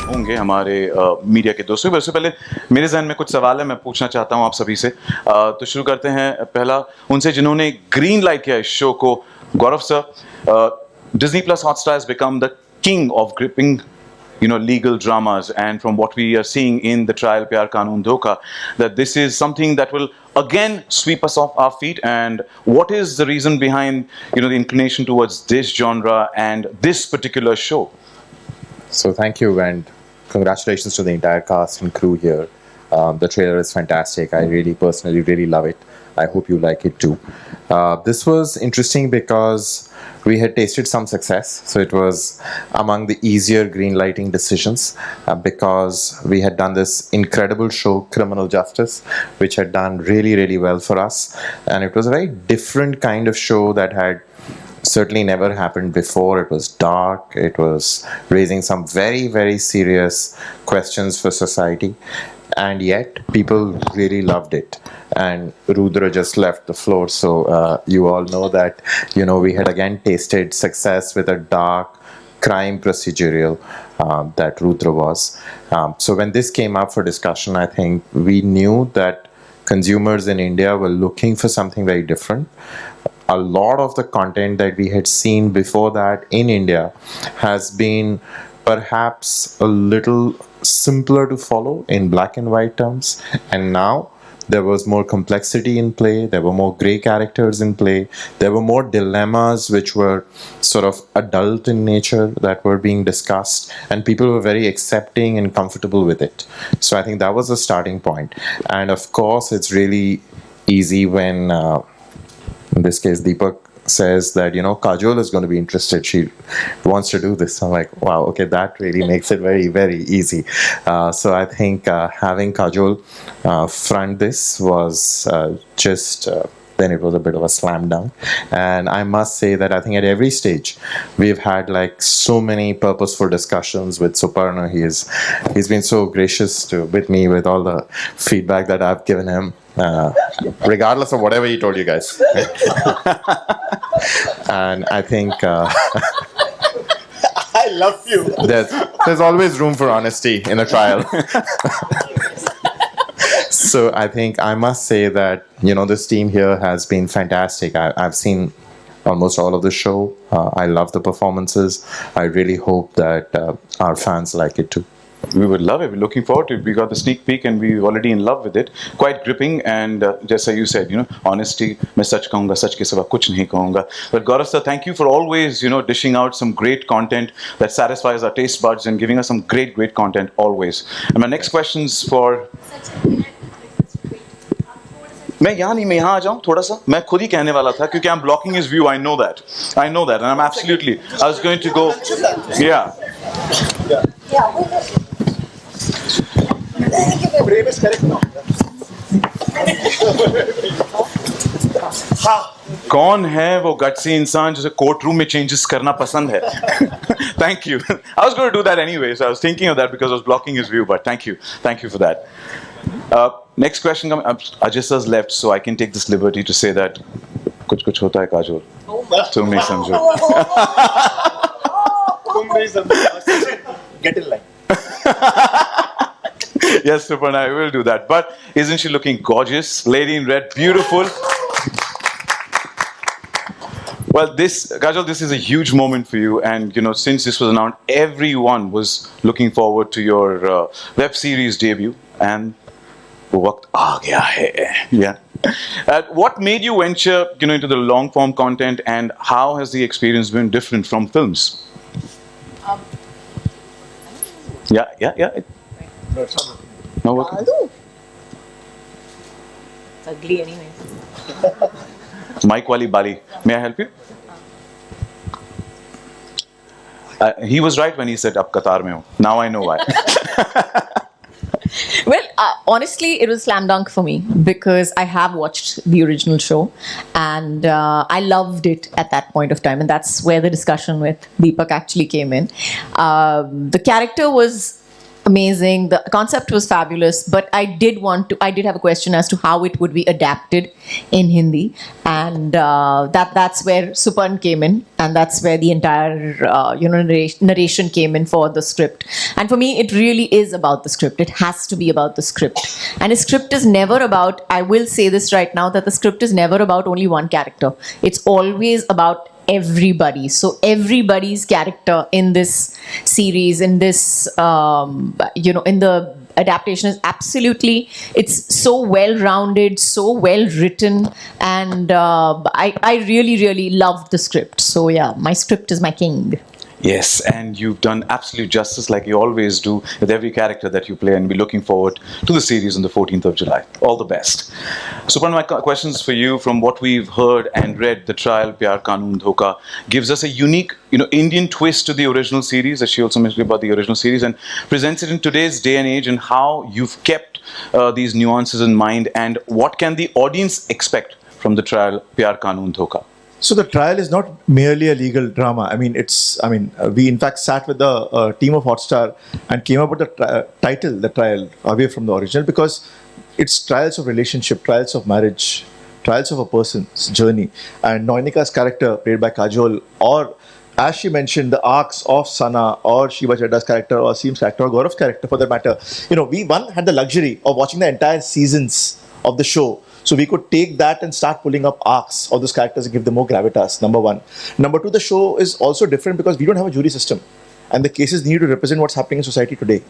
होंगे हमारे मीडिया के दोस्तों। उससे पहले मेरे जहन में कुछ सवाल है, मैं पूछना चाहता हूं आप सभी से। तो शुरू करते हैं पहला उनसे जिन्होंने ग्रीन लाइट किया इस शो को। गौरव sir, Disney Plus Hotstar has become the king of gripping, legal dramas, and from what we are seeing in the trial Pyaar, Kannoon, Dhoka, that this is something that will again sweep us off our feet. And what is the reason behind, the inclination towards this genre and this particular show? So thank you, and congratulations to the entire cast and crew here. The trailer is fantastic. I personally really love it. I hope you like it too. This was interesting because we had tasted some success. So it was among the easier green lighting decisions because we had done this incredible show, Criminal Justice, which had done really, really well for us. And it was a very different kind of show that had certainly never happened before. It was dark. It was raising some very, very serious questions for society. And yet, people really loved it. And Rudra just left the floor, so you all know that, we had again tasted success with a dark crime procedural that Rudra was. So when this came up for discussion, I think we knew that consumers in India were looking for something very different. A lot of the content that we had seen before that in India has been perhaps a little simpler to follow in black and white terms, and now there was more complexity in play, there were more grey characters in play, there were more dilemmas which were sort of adult in nature that were being discussed, and people were very accepting and comfortable with it. So I think that was the starting point. And of course it's really easy when in this case Deepak says that Kajol is going to be interested, she wants to do this. I'm like, wow, okay, that really makes it very, very easy. So I think having Kajol front this was then it was a bit of a slam dunk. And I must say that I think at every stage we've had like so many purposeful discussions with Suparna. He's been so gracious with me with all the feedback that I've given him, regardless of whatever he told you guys. And I think I love you. There's always room for honesty in a trial. So I think I must say that this team here has been fantastic. I've seen almost all of the show. I love the performances. I really hope that our fans like it too. We would love it. We're looking forward to it. We got the sneak peek and we're already in love with it. Quite gripping, and just as you said, honesty. मैं सच कहूँगा, सच के सिवा कुछ नहीं कहूँगा. But Gaurav sir, thank you for always, dishing out some great content that satisfies our taste buds and giving us some great, great content always. And my next question's for. मैं यहाँ नहीं, मैं यहाँ आ जाऊँ थोड़ा सा. मैं खुद ही कहने वाला था क्योंकि I'm blocking his view. I know that, and I'm absolutely. I was going to go. Yeah. Frame is correct now. कौन है वो गट्सी इंसान जिसे कोर्ट रूम में चेंजेस करना पसंद है? Thank you. I was going to do that anyway, so I was thinking of that because I was blocking his view. But thank you for that. Next question. Ajay sir's left, so I can take this liberty to say that कुछ कुछ होता है काजोल. तुम नहीं समझो. तुम नहीं समझो. Get in line. Yes, Suparna, I will do that. But isn't she looking gorgeous? Lady in red, beautiful. Well, Kajol, this is a huge moment for you. And, since this was announced, everyone was looking forward to your web series debut. And वक्त आ गया hai. Yeah. What made you venture, into the long form content, and how has the experience been different from films? Yeah. No, it's not. No working. It's ugly anyway. Mike wali bali. May I help you? He was right when he said ab Qatar mein ho. Now I know why. Well, honestly, it was slam dunk for me because I have watched the original show and I loved it at that point of time, and that's where the discussion with Deepak actually came in. The character was amazing. The concept was fabulous, but I did have a question as to how it would be adapted in Hindi, and that's where Supan came in, and that's where the entire narration came in for the script. And for me, it really is about the script. It has to be about the script, and a script is never about. I will say this right now, that the script is never about only one character. It's always about everybody. So everybody's character in this series, in this in the adaptation is absolutely, it's so well rounded, so well written, and I really loved the script. So yeah, my script is my king. Yes, and you've done absolute justice, like you always do, with every character that you play, and we're looking forward to the series on the 14th of July. All the best. So one of my questions for you, from what we've heard and read, the trial Pyaar, Kannoon, Dhoka gives us a unique, Indian twist to the original series, as she also mentioned about the original series, and presents it in today's day and age, and how you've kept these nuances in mind, and what can the audience expect from the trial Pyaar, Kannoon, Dhoka? So the trial is not merely a legal drama. We in fact sat with the team of Hotstar and came up with the title, the trial, away from the original, because it's trials of relationship, trials of marriage, trials of a person's journey. And Noinika's character, played by Kajol, or as she mentioned, the arcs of Sana or Shiva Chadda's character or Seem's character or Gaurav's character for that matter, we had the luxury of watching the entire seasons of the show. So we could take that and start pulling up arcs of those characters and give them more gravitas, number one. Number two, the show is also different because we don't have a jury system. And the cases need to represent what's happening in society today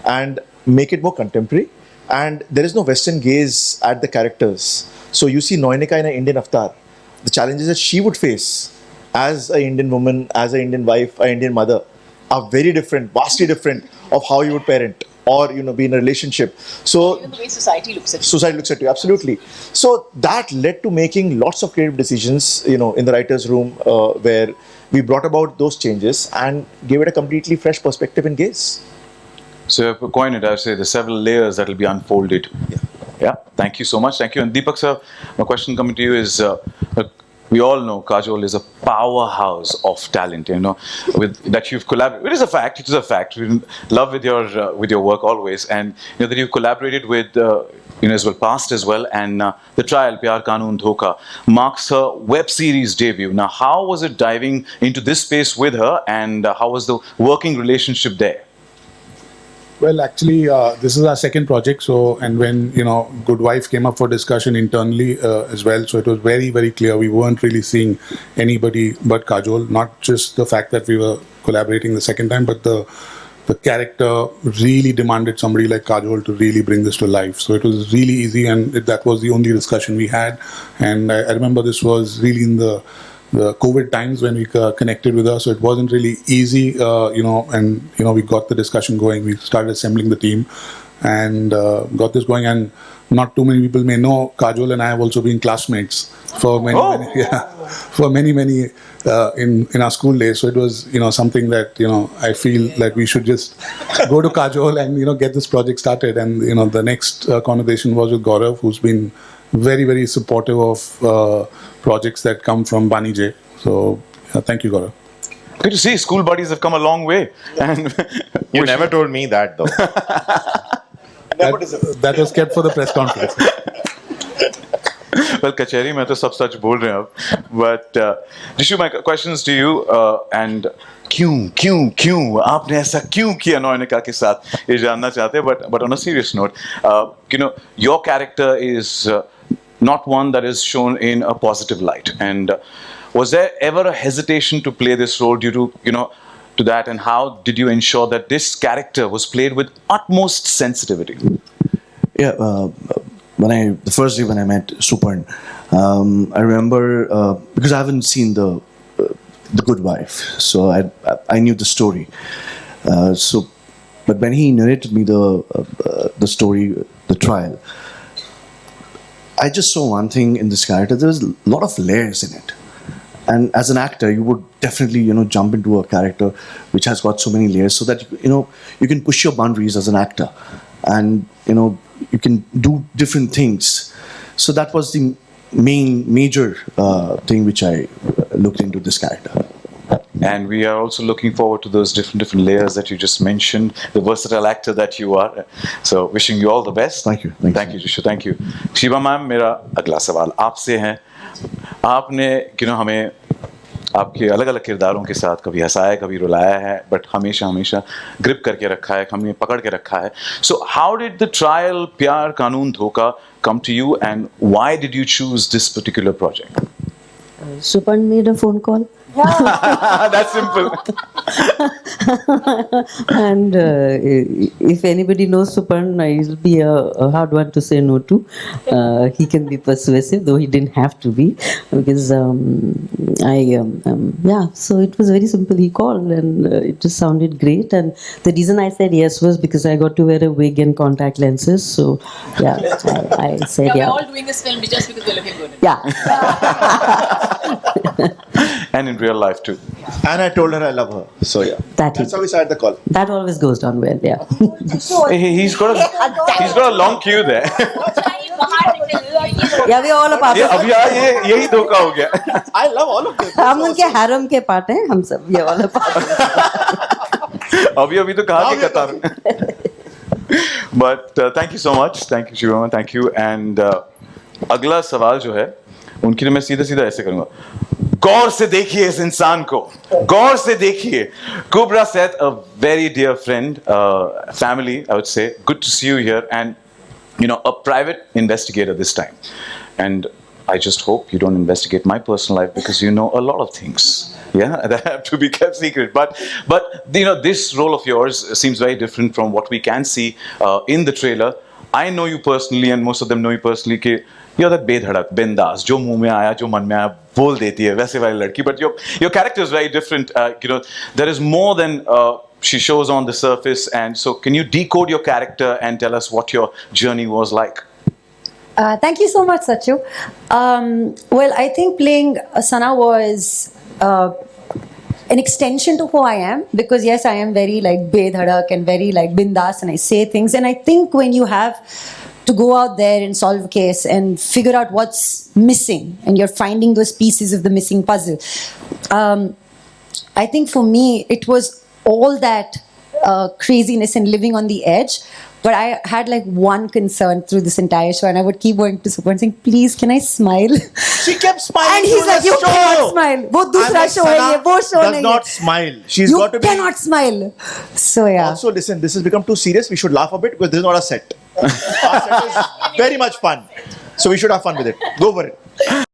and make it more contemporary. And there is no Western gaze at the characters. So you see Noinika in an Indian avatar. The challenges that she would face as an Indian woman, as an Indian wife, an Indian mother, are very different, vastly different of how you would parent or be in a relationship. So even the way society looks at you. Society looks at you, absolutely. So that led to making lots of creative decisions, in the writer's room, where we brought about those changes and gave it a completely fresh perspective and gaze. So if you coin it, I would say the several layers that will be unfolded. Yeah. Thank you so much. Thank you. And Deepak sir, my question coming to you is, we all know Kajol is a powerhouse of talent, with that you've collaborated. It is a fact. It is a fact. We love with your work always, and that you've collaborated with, as well, past as well. And the trial Pyaar, Kannoon, Dhoka marks her web series debut. Now, how was it diving into this space with her, and how was the working relationship there? Well, actually, this is our second project. So, and when, Good Wife came up for discussion internally as well. So it was very, very clear. We weren't really seeing anybody but Kajol. Not just the fact that we were collaborating the second time, but the character really demanded somebody like Kajol to really bring this to life. So it was really easy, and that was the only discussion we had. And I remember this was really in the COVID times when we connected with her, so it wasn't really easy, we got the discussion going. We started assembling the team and got this going. And not too many people may know, Kajol and I have also been classmates for many in our school days. So it was something that I feel like we should just go to Kajol and get this project started. And the next conversation was with Gaurav, who's been very, very supportive of projects that come from Bani J. So thank you, Gaurav. Good to see. School buddies have come a long way. And You never told me that, though. That was kept for the press conference. Well, कचहरी में तो सब सच बोल रहे हैं अब. But Jishu, my questions to you, and क्यों आपने ऐसा क्यों किया नौनिका के साथ, ये जानना चाहते हैं. But on a serious note, your character is not one that is shown in a positive light. And was there ever a hesitation to play this role due to to that? And how did you ensure that this character was played with utmost sensitivity? Yeah, the first day when I met Supan, I remember because I haven't seen the Good Wife, so I knew the story. But when he narrated me the story, the trial, I just saw one thing in this character. There's a lot of layers in it. And as an actor, you would definitely, jump into a character which has got so many layers, so that, you can push your boundaries as an actor. And, you can do different things. So that was the major thing which I looked into this character. and we are also looking forward to those different layers that you just mentioned, the versatile actor that you are. So wishing you all the best. Thank you. Thank you Jishu, thank you. Shiva ma'am, मेरा अगला सवाल आपसे है. आपने हमें आपके अलग अलग किरदारों के साथ कभी हंसाया, कभी रुलाया है, बट हमेशा ग्रिप करके रखा है, हमें पकड़ के रखा है. So how did the trial प्यार कानून धोखा come to you, and why did you choose this particular project? Supan made a phone call. That's simple. And if anybody knows Supan, he'll be a hard one to say no to. He can be persuasive, though he didn't have to be, because so it was very simple. He called and it just sounded great. And the reason I said yes was because I got to wear a wig and contact lenses. So yeah, I said We're all doing this film just because we're looking good. Yeah. And in real life too. And I told her I love her. So yeah, that's how we started the call. That always goes down well. Yeah. He's got a long queue there. Yeah, we all a part ये of. अभी यही धोखा हो गया. I love all of them. हम उनके harem के part हैं, हम सब. We all a part of. अभी तो कहा कि कतार. But thank you so much. Thank you Shiva. Thank you. And अगला सवाल जो है उनके लिए मैं सीधा ऐसे करूंगा. गौर से देखिए इस इंसान को, गौर से देखिए. Kubra said, a very dear friend, family, I would say. Good to see you here, and a private investigator this time. And I just hope you don't investigate my personal life, because you know a lot of things. Yeah, that have to be kept secret. But this role of yours seems very different from what we can see in the trailer. I know you personally, and most of them know you personally. कि you're that बेधड़क, बिंदास, जो मुंह में आया, जो मन में आया, बोल देती है, वैसे वाली लड़की. But your character is very different. There is more than she shows on the surface. And so, can you decode your character and tell us what your journey was like? Thank you so much, Sachu. Well, I think playing Sana was an extension to who I am, because yes, I am very like bedhadak and very like bindas, and I say things. And I think when you have to go out there and solve a case and figure out what's missing, and you're finding those pieces of the missing puzzle, I think for me it was all that craziness and living on the edge. But I had like one concern through this entire show, and I would keep going to Super and saying, "Please, can I smile?" She kept smiling. And he's like, "You show. cannot smile. वो दूसरा show है ये, वो show does नहीं not है. smile. She's You got to be. cannot smile." So yeah. Also, listen, this has become too serious. We should laugh a bit, because this is not a set. Our set is very much fun. So we should have fun with it. Go for it.